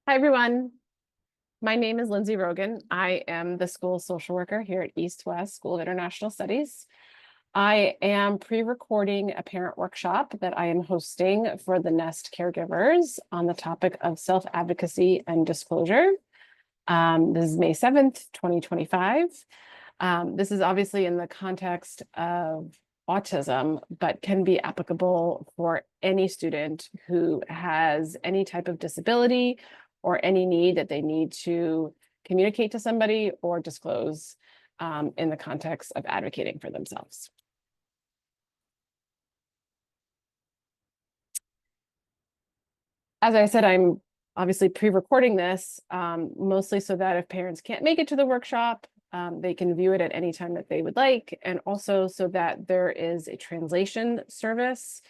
Hi, everyone. My name is Lindsay Rogan. I am the school social worker here at East West School of International Studies. I am pre-recording a parent workshop that I am hosting for the Nest caregivers on the topic of self-advocacy and disclosure. This is May 7th, 2025. This is obviously in the context of autism, but can be applicable for any student who has any type of disability or any need that they need to communicate to somebody or disclose in the context of advocating for themselves. As I said, I'm obviously pre-recording this, mostly so that if parents can't make it to the workshop, they can view it at any time that they would like, and also so that there is a translation service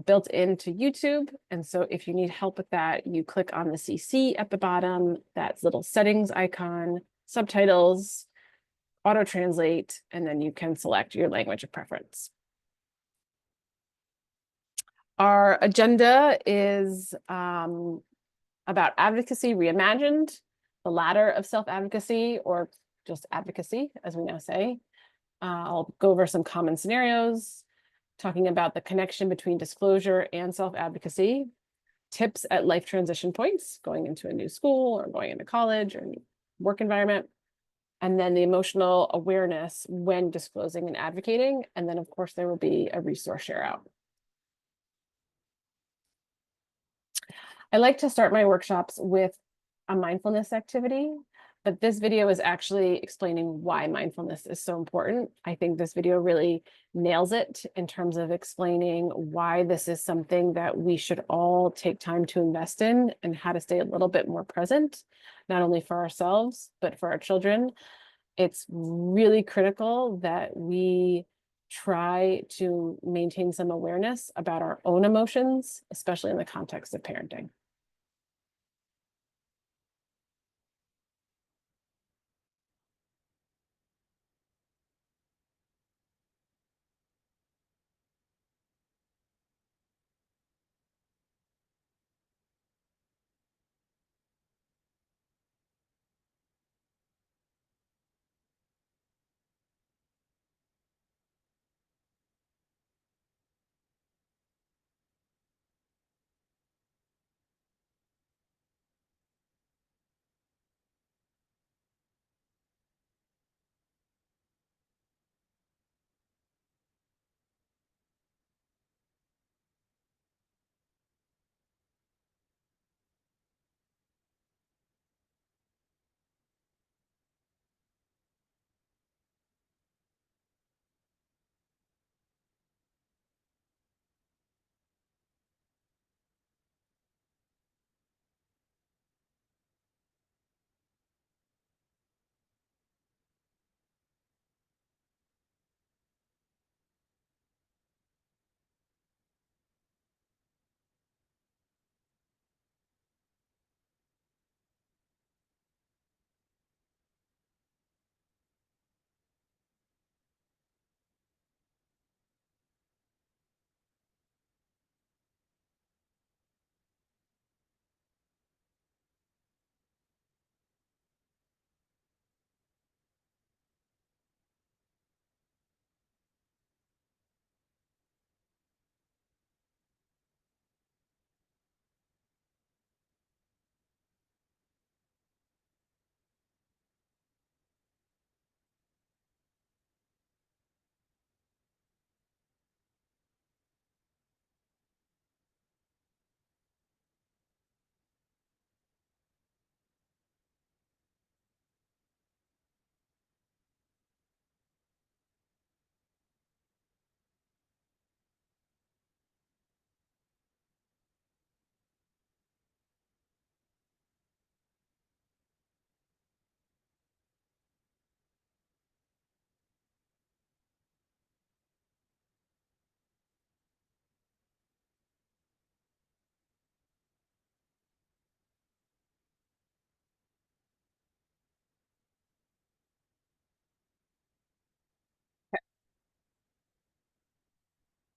built into YouTube. And so if you need help with that, you click on the CC at the bottom, that little settings icon, subtitles, auto translate, and then you can select your language of preference. Our agenda is about advocacy reimagined, the ladder of self-advocacy, or just advocacy, as we now say. I'll go over some common scenarios, talking about the connection between disclosure and self-advocacy, tips at life transition points, going into a new school or going into college or work environment, and then the emotional awareness when disclosing and advocating. And then, of course, there will be a resource share out. I like to start my workshops with a mindfulness activity, but this video is actually explaining why mindfulness is so important. I think this video really nails it in terms of explaining why this is something that we should all take time to invest in and how to stay a little bit more present, not only for ourselves, but for our children. It's really critical that we try to maintain some awareness about our own emotions, especially in the context of parenting.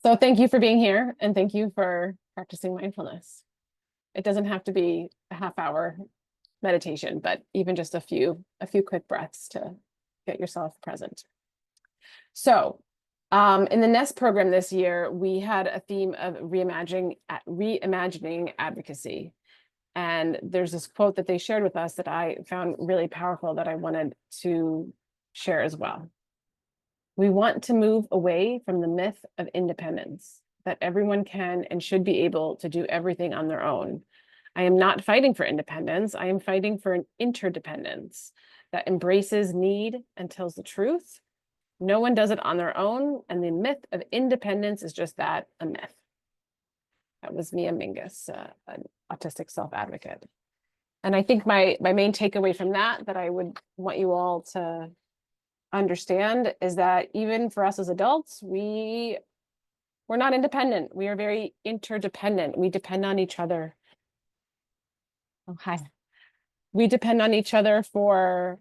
So thank you for being here and thank you for practicing mindfulness. It doesn't have to be a half-hour meditation, but even just a few quick breaths to get yourself present. So in the NEST program this year, we had a theme of reimagining advocacy. And there's this quote that they shared with us that I found really powerful that I wanted to share as well. We want to move away from the myth of independence, that everyone can and should be able to do everything on their own. I am not fighting for independence. I am fighting for an interdependence that embraces need and tells the truth. No one does it on their own, and the myth of independence is just that, a myth. That was Mia Mingus, an autistic self-advocate. And I think my main takeaway from that I would want you all to understand is that even for us as adults, we're not independent. We are very interdependent. We depend on each other. Oh, hi. We depend on each other for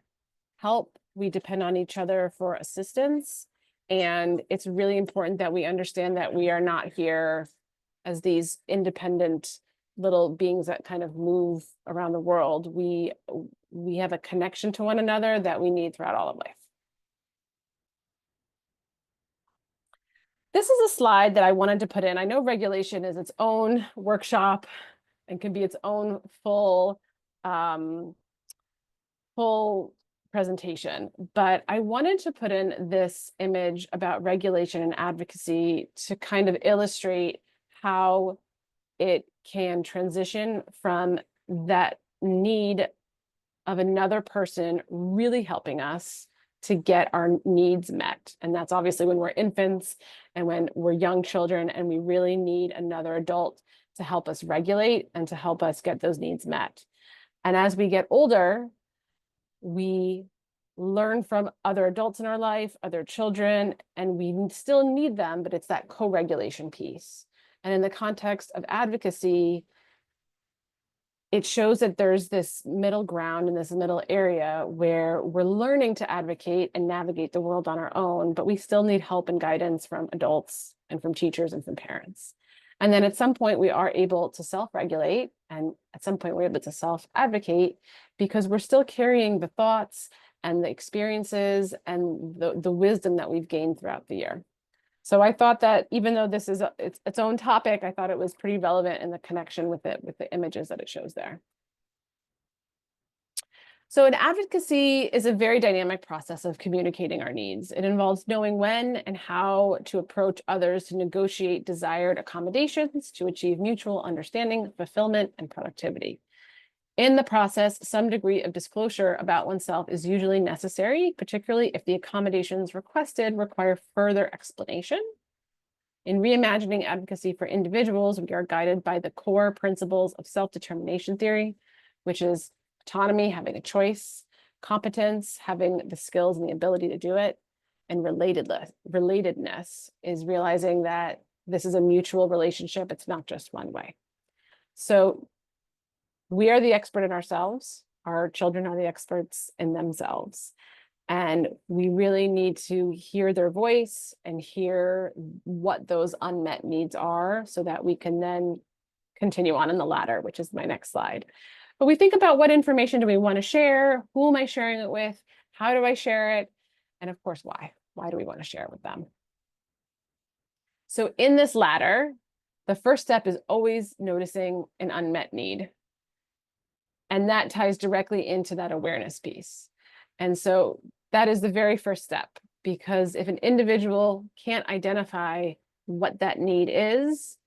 help. We depend on each other for assistance. And it's really important that we understand that we are not here as these independent little beings that kind of move around the world. We have a connection to one another that we need throughout all of life. This is a slide that I wanted to put in. I know regulation is its own workshop and can be its own full presentation, but I wanted to put in this image about regulation and advocacy to kind of illustrate how it can transition from that need of another person really helping us to get our needs met. And that's obviously when we're infants and when we're young children, and we really need another adult to help us regulate and to help us get those needs met. And as we get older, we learn from other adults in our life, other children, and we still need them, but it's that co-regulation piece. And in the context of advocacy, it shows that there's this middle ground in this middle area where we're learning to advocate and navigate the world on our own, but we still need help and guidance from adults and from teachers and from parents. And then at some point we are able to self-regulate, and at some point we're able to self-advocate because we're still carrying the thoughts and the experiences and the wisdom that we've gained throughout the year. So I thought that even though this is its own topic, I thought it was pretty relevant in the connection with the images that it shows there. So an advocacy is a very dynamic process of communicating our needs. It involves knowing when and how to approach others to negotiate desired accommodations to achieve mutual understanding, fulfillment, and productivity. In the process, some degree of disclosure about oneself is usually necessary, particularly if the accommodations requested require further explanation. In reimagining advocacy for individuals, we are guided by the core principles of self-determination theory, which is autonomy, having a choice, competence, having the skills and the ability to do it, and relatedness is realizing that this is a mutual relationship. It's not just one way. So we are the expert in ourselves. Our children are the experts in themselves. And we really need to hear their voice and hear what those unmet needs are so that we can then continue on in the ladder, which is my next slide. But we think about what information do we want to share? Who am I sharing it with? How do I share it? And of course, why? Why do we want to share it with them? So in this ladder, the first step is always noticing an unmet need. And that ties directly into that awareness piece. And so that is the very first step, because if an individual can't identify what that need is,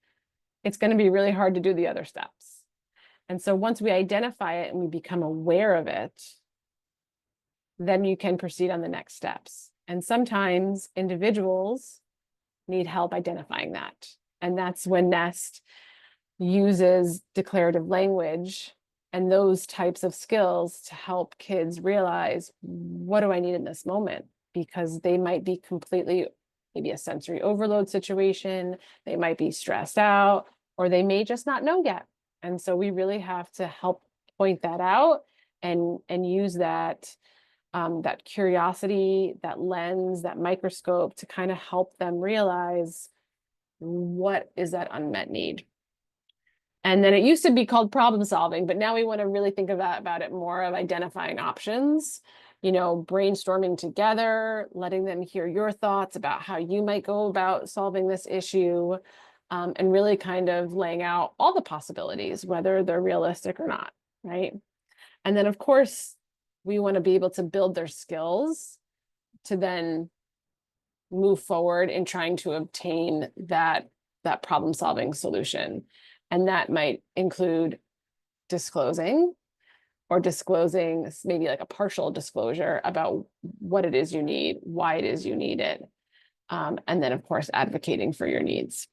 it's going to be really hard to do the other steps. And so once we identify it and we become aware of it, then you can proceed on the next steps. And sometimes individuals need help identifying that. And that's when NEST uses declarative language and those types of skills to help kids realize, what do I need in this moment? Because they might be completely, maybe a sensory overload situation, they might be stressed out, or they may just not know yet. And so we really have to help point that out and use that, that curiosity, that lens, that microscope to kind of help them realize what is that unmet need. And then it used to be called problem solving, but now we want to really think about it more of identifying options, brainstorming together, letting them hear your thoughts about how you might go about solving this issue, and really kind of laying out all the possibilities, whether they're realistic or not, right? And then, of course, we want to be able to build their skills to then move forward in trying to obtain that problem solving solution. And that might include disclosing maybe like a partial disclosure about what it is you need, why it is you need it. And then, of course, advocating for your needs.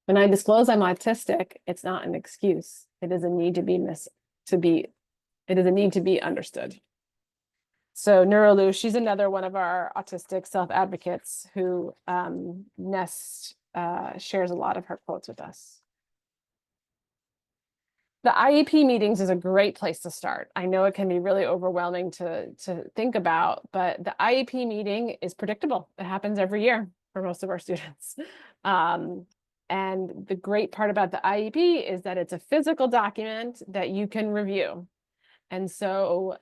When I disclose I'm autistic, it's not an excuse. It is a need it is a need to be understood. So Nurulu, she's another one of our autistic self-advocates who Nest shares a lot of her quotes with us. The IEP meetings is a great place to start. I know it can be really overwhelming to think about, but the IEP meeting is predictable. It happens every year for most of our students. And the great part about the IEP is that it's a physical document that you can review. And so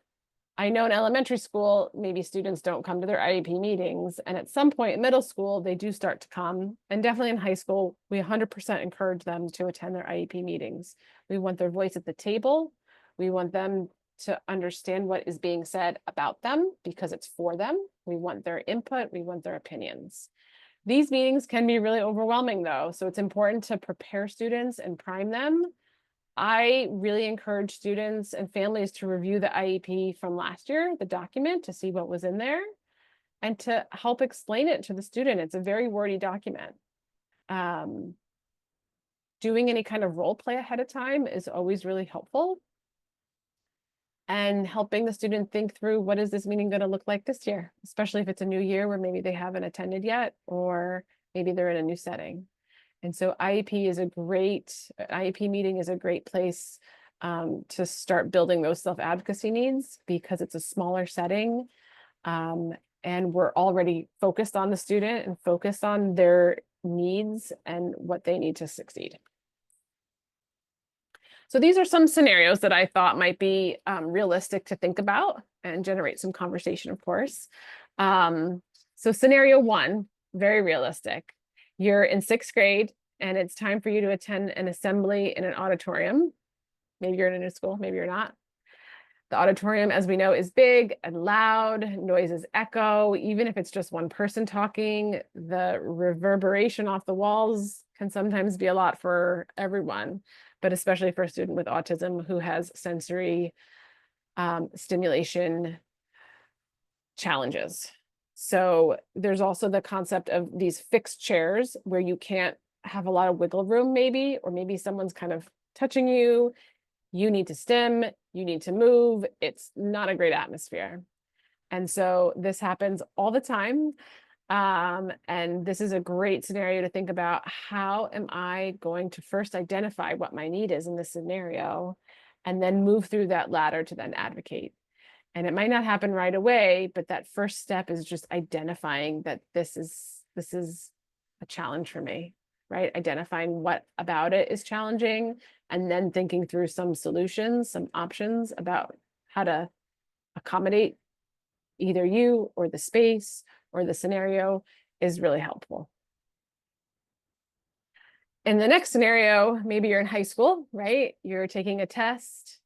I know in elementary school, maybe students don't come to their IEP meetings. And at some point in middle school, they do start to come. And definitely in high school, we 100% encourage them to attend their IEP meetings. We want their voice at the table. We want them to understand what is being said about them because it's for them. We want their input. We want their opinions. These meetings can be really overwhelming though. So it's important to prepare students and prime them. I really encourage students and families to review the IEP from last year, the document, to see what was in there and to help explain it to the student. It's a very wordy document. Doing any kind of role play ahead of time is always really helpful. And helping the student think through, what is this meeting going to look like this year, especially if it's a new year where maybe they haven't attended yet, or maybe they're in a new setting. And so IEP meeting is a great place to start building those self-advocacy needs because it's a smaller setting. And we're already focused on the student and focused on their needs and what they need to succeed. So these are some scenarios that I thought might be realistic to think about and generate some conversation, of course. So scenario one, very realistic. You're in 6th grade and it's time for you to attend an assembly in an auditorium. Maybe you're in a new school, maybe you're not. The auditorium, as we know, is big and loud, noises echo. Even if it's just one person talking, the reverberation off the walls can sometimes be a lot for everyone, but especially for a student with autism who has sensory stimulation challenges. So there's also the concept of these fixed chairs where you can't have a lot of wiggle room maybe, or maybe someone's kind of touching you. You need to stim, you need to move. It's not a great atmosphere. And so this happens all the time. And this is a great scenario to think about. How am I going to first identify what my need is in this scenario and then move through that ladder to then advocate? And it might not happen right away, but that first step is just identifying that this is a challenge for me, right? Identifying what about it is challenging, and then thinking through some solutions, some options about how to accommodate either you or the space or the scenario is really helpful. In the next scenario, maybe you're in high school, right? You're taking a test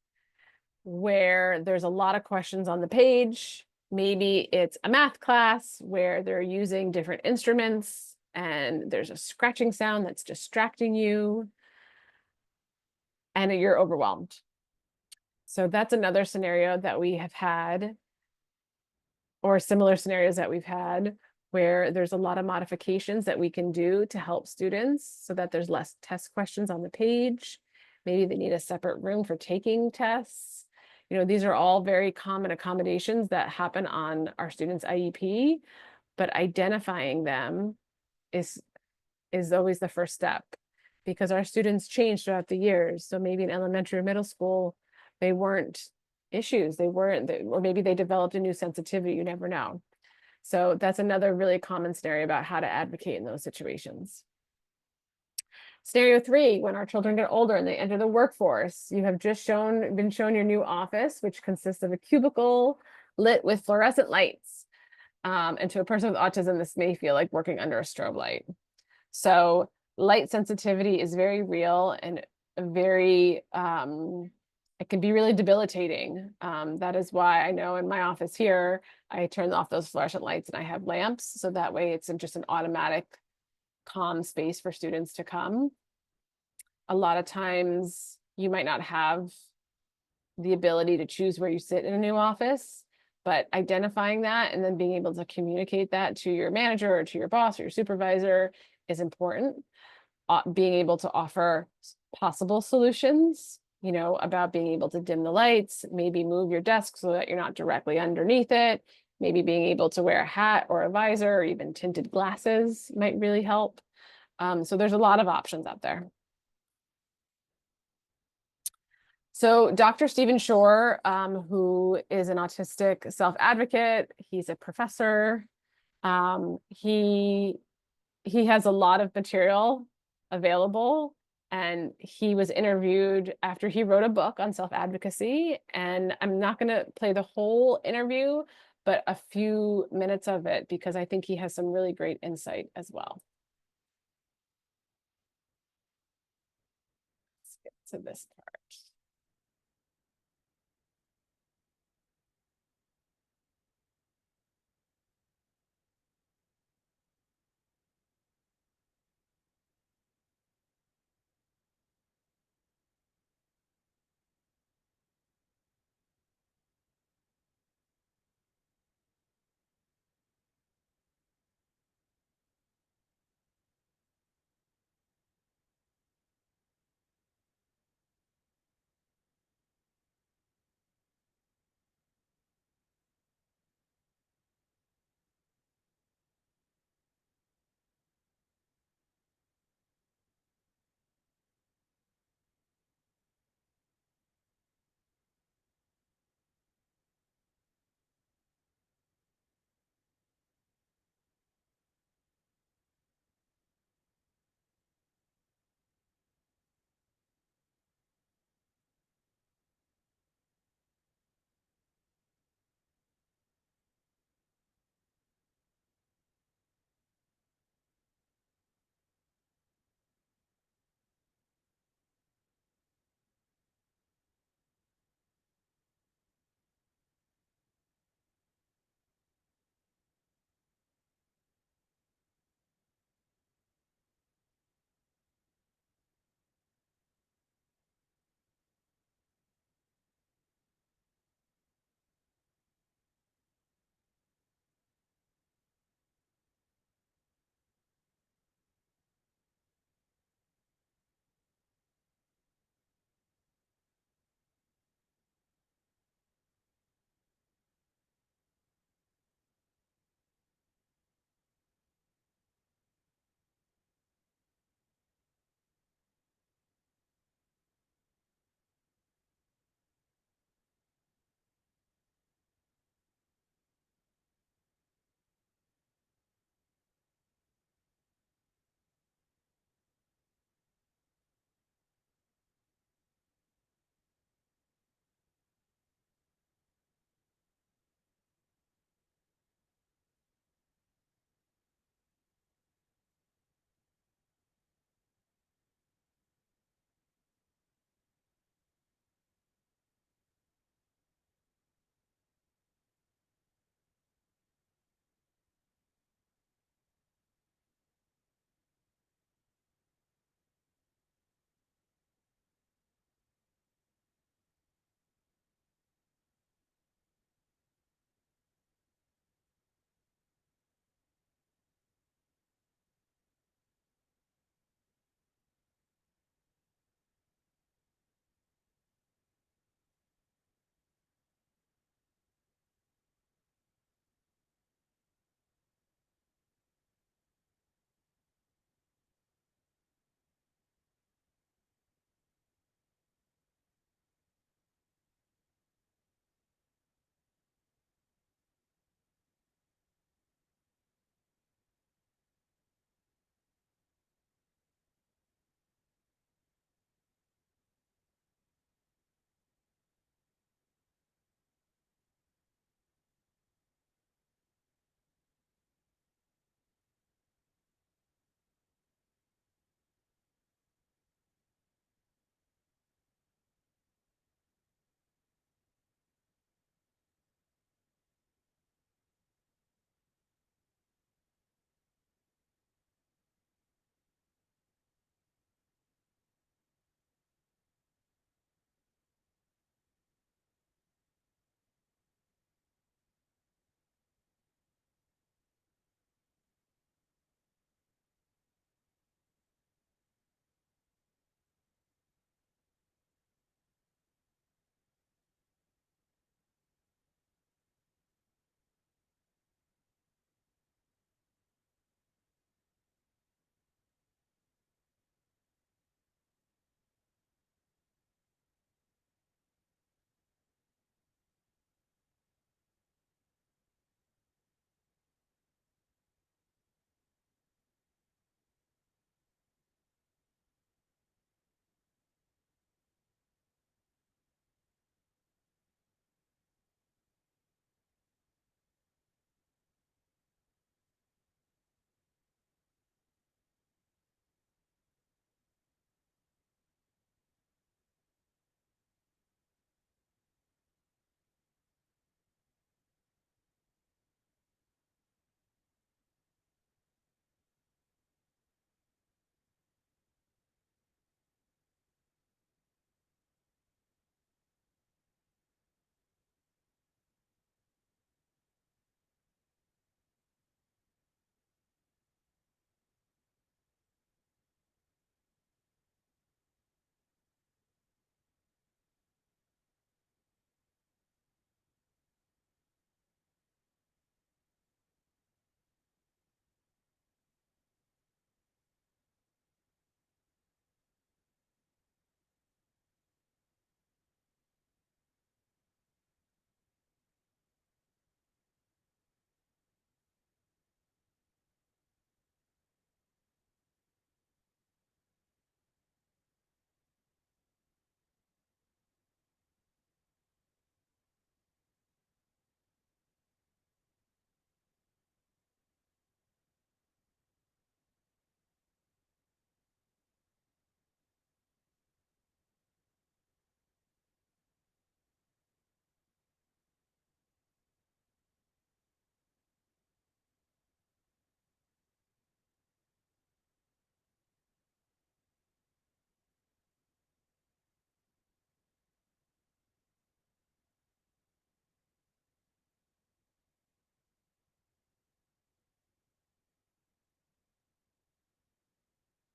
where there's a lot of questions on the page. Maybe it's a math class where they're using different instruments and there's a scratching sound that's distracting you and you're overwhelmed. So that's another scenario that we have had, or similar scenarios that we've had, where there's a lot of modifications that we can do to help students so that there's less test questions on the page. Maybe they need a separate room for taking tests. These are all very common accommodations that happen on our students' IEP, but identifying them is always the first step, because our students change throughout the years. So maybe in elementary or middle school, they weren't issues, or maybe they developed a new sensitivity, you never know. So that's another really common scenario about how to advocate in those situations. Scenario three, when our children get older and they enter the workforce, you have just been shown your new office, which consists of a cubicle lit with fluorescent lights. And to a person with autism, this may feel like working under a strobe light. So light sensitivity is very real and very, it can be really debilitating. That is why I know in my office here, I turn off those fluorescent lights and I have lamps. So that way it's just an automatic calm space for students to come. A lot of times you might not have the ability to choose where you sit in a new office, but identifying that and then being able to communicate that to your manager or to your boss or your supervisor is important. Being able to offer possible solutions, you know, about being able to dim the lights, maybe move your desk so that you're not directly underneath it, maybe being able to wear a hat or a visor or even tinted glasses might really help. So there's a lot of options out there. So Dr. Stephen Shore, who is an autistic self-advocate, he's a professor. He has a lot of material available, and he was interviewed after he wrote a book on self-advocacy. And I'm not going to play the whole interview, but a few minutes of it, because I think he has some really great insight as well. Let's get to this part.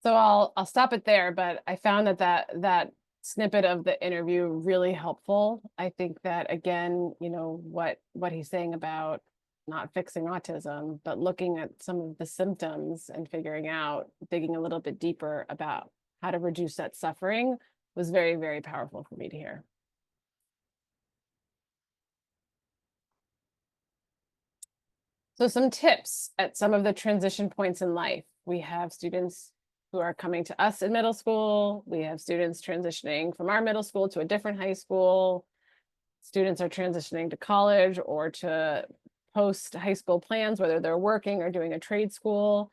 So I'll stop it there, but I found that snippet of the interview really helpful. I think that again, what he's saying about not fixing autism, but looking at some of the symptoms and figuring out, digging a little bit deeper about how to reduce that suffering was very, very powerful for me to hear. So some tips at some of the transition points in life. We have students who are coming to us in middle school. We have students transitioning from our middle school to a different high school. Students are transitioning to college or to post high school plans, whether they're working or doing a trade school.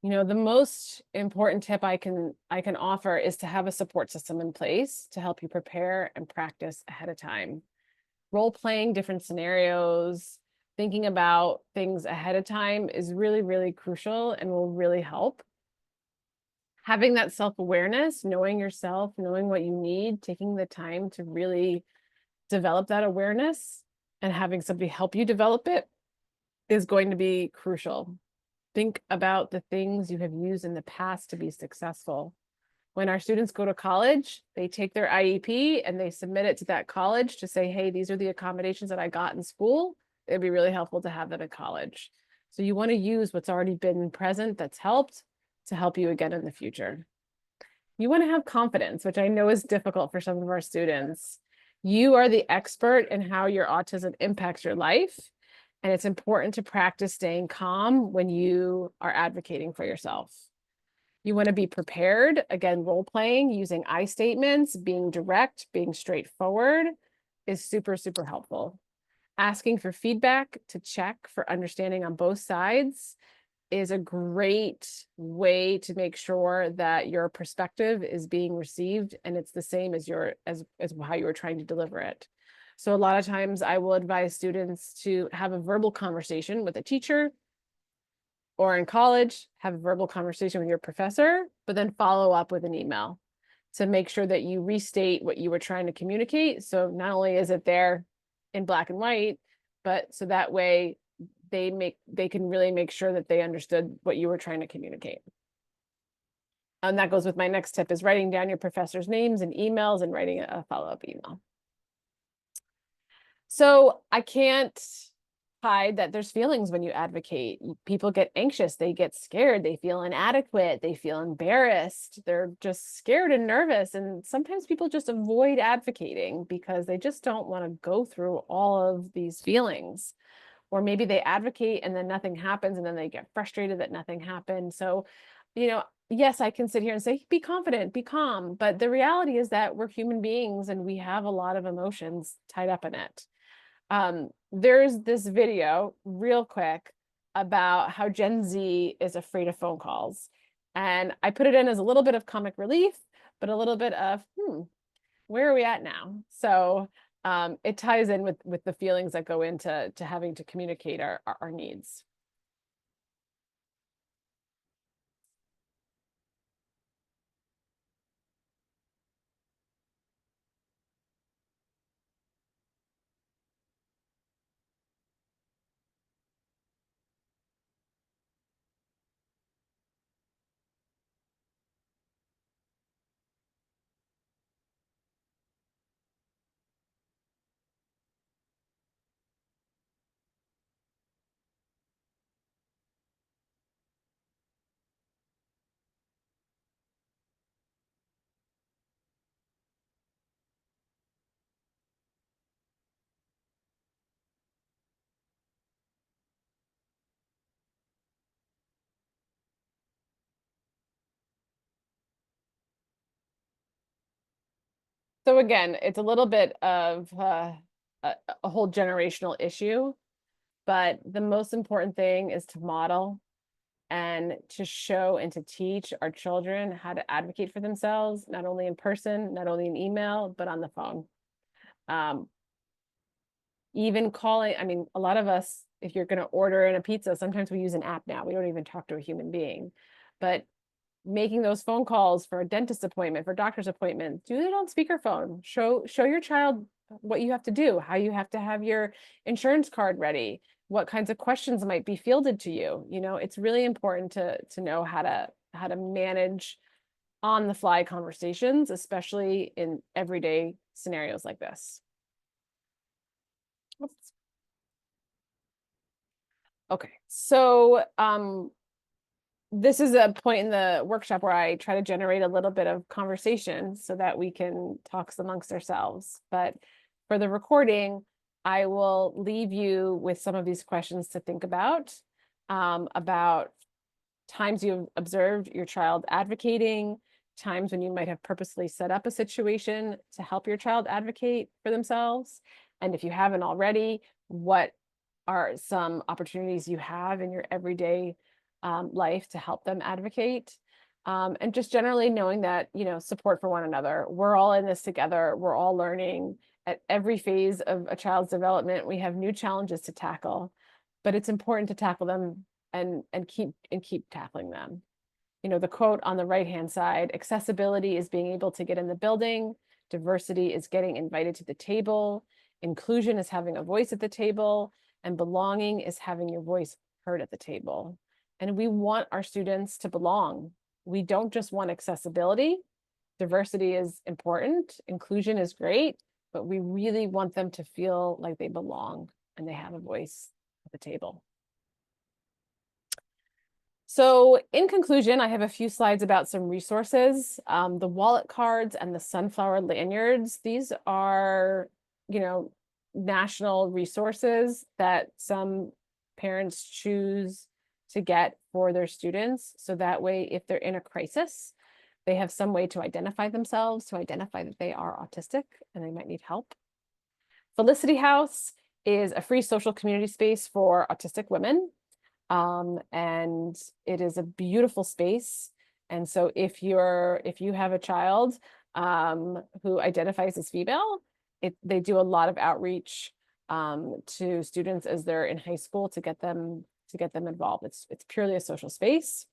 The most important tip I can offer is to have a support system in place to help you prepare and practice ahead of time. Role playing different scenarios, thinking about things ahead of time is really, really crucial and will really help. Having that self-awareness, knowing yourself, knowing what you need, taking the time to really develop that awareness and having somebody help you develop it is going to be crucial. Think about the things you have used in the past to be successful. When our students go to college, they take their IEP and they submit it to that college to say, hey, these are the accommodations that I got in school. It'd be really helpful to have them at college. So you want to use what's already been present that's helped to help you again in the future. You want to have confidence, which I know is difficult for some of our students. You are the expert in how your autism impacts your life. And it's important to practice staying calm when you are advocating for yourself. You want to be prepared, again, role playing, using I statements, being direct, being straightforward is super, super helpful. Asking for feedback to check for understanding on both sides is a great way to make sure that your perspective is being received and it's the same as how you were trying to deliver it. So a lot of times I will advise students to have a verbal conversation with a teacher, or in college, have a verbal conversation with your professor, but then follow up with an email to make sure that you restate what you were trying to communicate. So not only is it there in black and white, but so that way they can really make sure that they understood what you were trying to communicate. And that goes with my next tip, is writing down your professor's names and emails and writing a follow-up email. So I can't hide that there's feelings when you advocate. People get anxious, they get scared, they feel inadequate, they feel embarrassed, they're just scared and nervous. And sometimes people just avoid advocating because they just don't want to go through all of these feelings. Or maybe they advocate and then nothing happens and then they get frustrated that nothing happened. So, yes, I can sit here and say, be confident, be calm. But the reality is that we're human beings and we have a lot of emotions tied up in it. There's this video real quick about how Gen Z is afraid of phone calls. And I put it in as a little bit of comic relief, but a little bit of, where are we at now? So it ties in with the feelings that go into having to communicate our needs. So again, it's a little bit of a whole generational issue, but the most important thing is to model and to show and to teach our children how to advocate for themselves, not only in person, not only in email, but on the phone. Even calling, I mean, a lot of us, if you're going to order in a pizza, sometimes we use an app now. We don't even talk to a human being. But making those phone calls for a dentist appointment, for doctor's appointment, do it on speakerphone. Show your child what you have to do, how you have to have your insurance card ready, what kinds of questions might be fielded to you. It's really important to know how how to manage on the fly conversations, especially in everyday scenarios like this. Oops. Okay, so this is a point in the workshop where I try to generate a little bit of conversation so that we can talk amongst ourselves. But for the recording, I will leave you with some of these questions to think about times you've observed your child advocating, times when you might have purposely set up a situation to help your child advocate for themselves. And if you haven't already, what are some opportunities you have in your everyday life to help them advocate? And just generally knowing that, support for one another. We're all in this together. We're all learning. At every phase of a child's development, we have new challenges to tackle, but it's important to tackle them and keep tackling them. The quote on the right-hand side, accessibility is being able to get in the building, diversity is getting invited to the table, inclusion is having a voice at the table, and belonging is having your voice heard at the table. And we want our students to belong. We don't just want accessibility. Diversity is important, inclusion is great, but we really want them to feel like they belong and they have a voice at the table. So in conclusion, I have a few slides about some resources. The wallet cards and the sunflower lanyards, these are, national resources that some parents choose to get for their students. So that way, if they're in a crisis, they have some way to identify themselves, to identify that they are autistic and they might need help. Felicity House is a free social community space for autistic women. And it is a beautiful space. And so if you have a child who identifies as female, they do a lot of outreach to students as they're in high school to get them involved. It's purely a social space.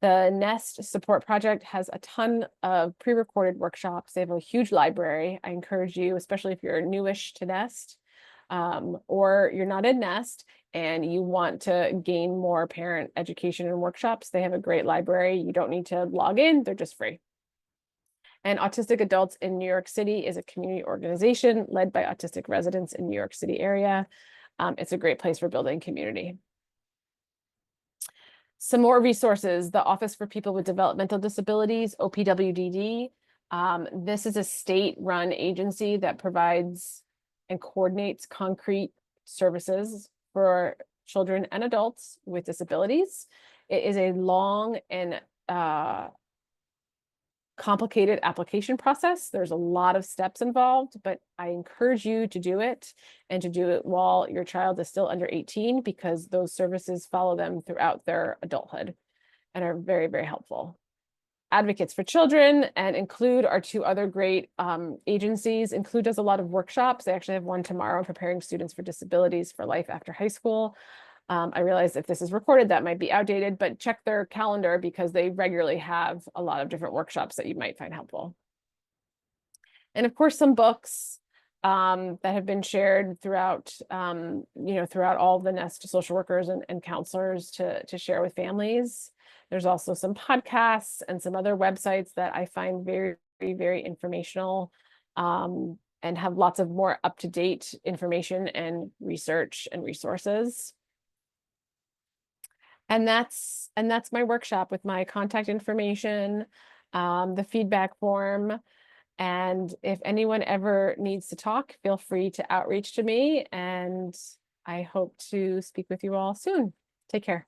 The Nest Support Project has a ton of pre-recorded workshops. They have a huge library. I encourage you, especially if you're newish to Nest, or you're not in Nest and you want to gain more parent education and workshops, they have a great library. You don't need to log in, they're just free. And Autistic Adults in New York City is a community organization led by autistic residents in New York City area. It's a great place for building community. Some more resources, the Office for People with Developmental Disabilities, OPWDD. This is a state-run agency that provides and coordinates concrete services for children and adults with disabilities. It is a long and complicated application process. There's a lot of steps involved, but I encourage you to do it and to do it while your child is still under 18, because those services follow them throughout their adulthood and are very, very helpful. Advocates for Children and Include are two other great agencies. Include does a lot of workshops. They actually have one tomorrow on preparing students for disabilities for life after high school. I realize if this is recorded, that might be outdated, but check their calendar because they regularly have a lot of different workshops that you might find helpful. And of course, some books that have been shared throughout, throughout all the Nest social workers and counselors to share with families. There's also some podcasts and some other websites that I find very, very informational and have lots of more up-to-date information and research and resources. And that's my workshop with my contact information, the feedback form. And if anyone ever needs to talk, feel free to outreach to me. And I hope to speak with you all soon. Take care.